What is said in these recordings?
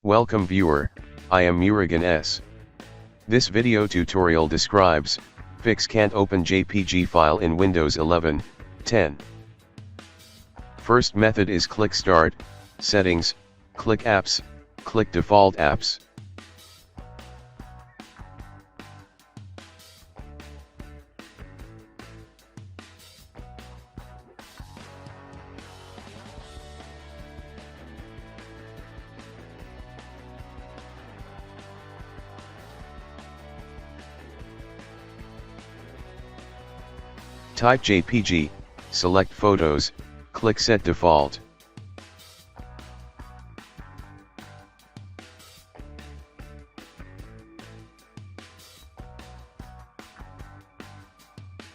Welcome viewer, I am Murugan S. This video tutorial describes, fix can't open JPG file in Windows 11, 10. First method is click Start, Settings, click Apps, click Default Apps. Type JPG, select Photos, click Set Default.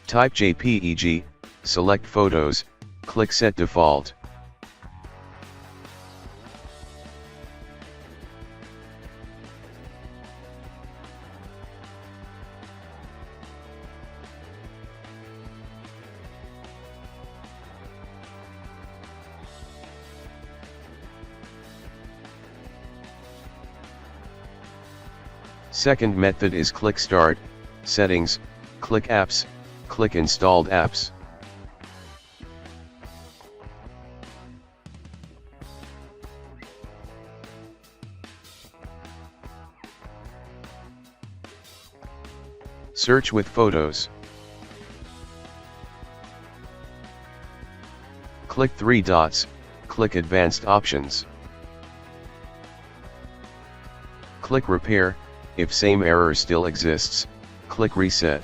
Type JPEG, select Photos, click Set Default. Second method is click Start, Settings, click Apps, click Installed Apps. Search with Photos. Click three dots, click Advanced Options. Click Repair. If same error still exists, click Reset.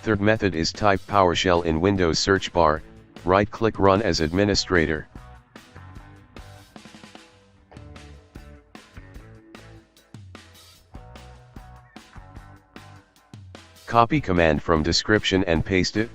Third method is type PowerShell in Windows search bar, right-click Run as administrator. Copy command from description and paste it.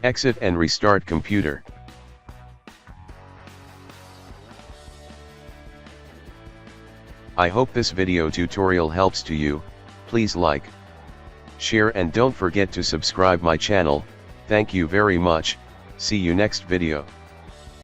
Exit and restart computer. I hope this video tutorial helps to you. Please like, share and don't forget to subscribe my channel. Thank you very much. See you next video.